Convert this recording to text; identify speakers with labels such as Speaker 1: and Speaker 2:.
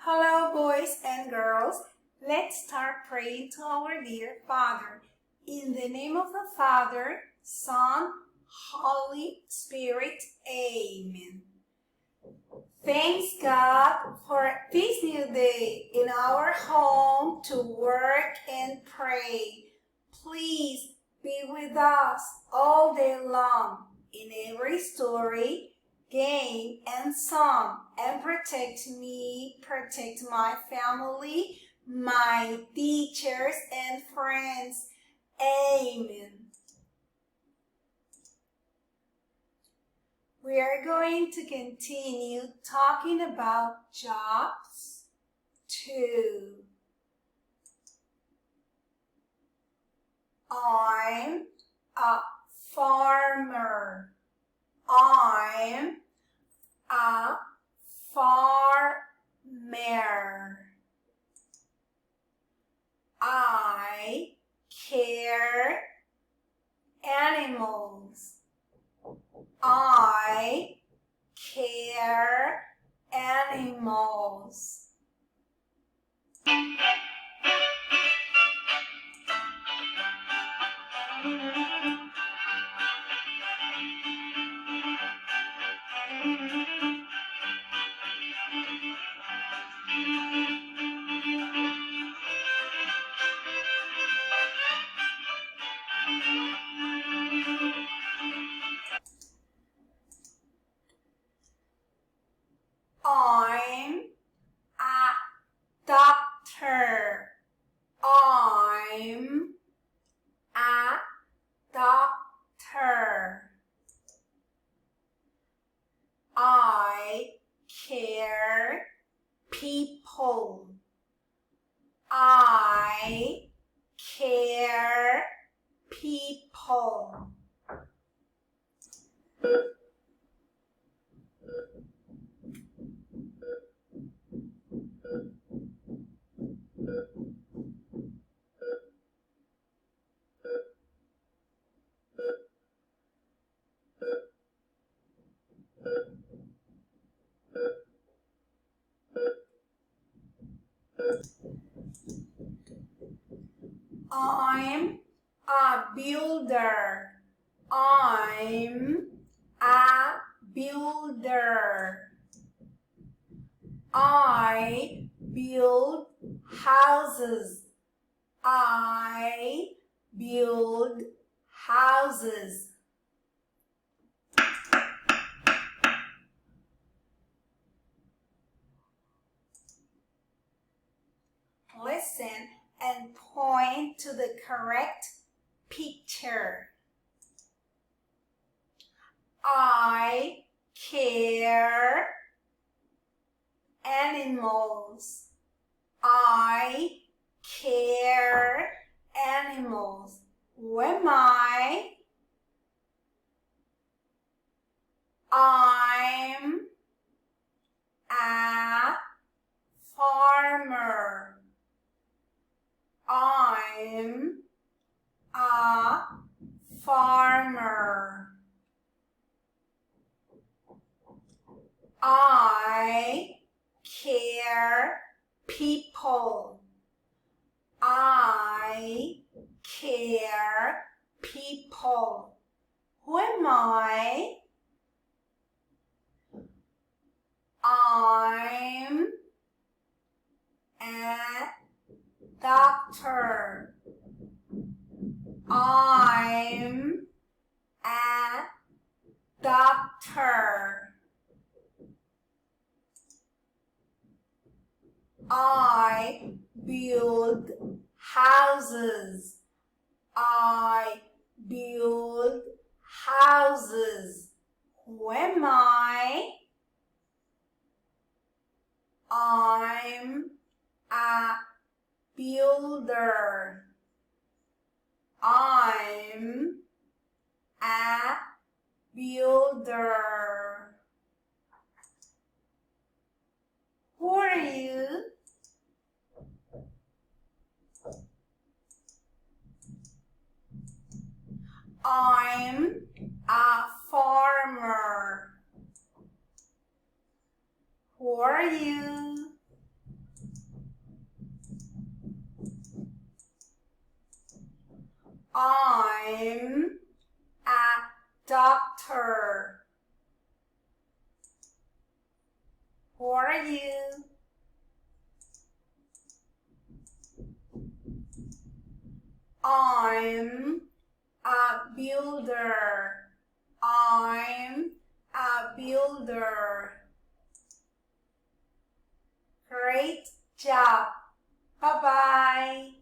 Speaker 1: Hello, boys and girls. Let's start praying to our dear Father. In the name of the Father, Son, Holy Spirit. Amen. Thanks God for this new day in our home to work and pray. Please be with us all day long in every story, game, and song, and protect me, protect my family, my teachers and friends. Amen. We are going to continue talking about jobs 2. I'm a farmer. I'm a farmer. I care animals. I care animals. I'm a doctor. I'm a doctor. I care people. I care people. I'm a builder. I'm a builder. I build houses. I build houses. Listen and point to the correct picture. I care animals. I care animals. Who am I? I'm a farmer. I'm a farmer. I care people. I care people. Who am I? I'm a doctor. I'm a doctor. I build houses. I build houses. Who am I? I'm a builder. I'm a builder. Who are you? I'm a farmer. Who are you? I'm a doctor. Who are you? I'm a builder. I'm a builder. Great job. Bye-bye.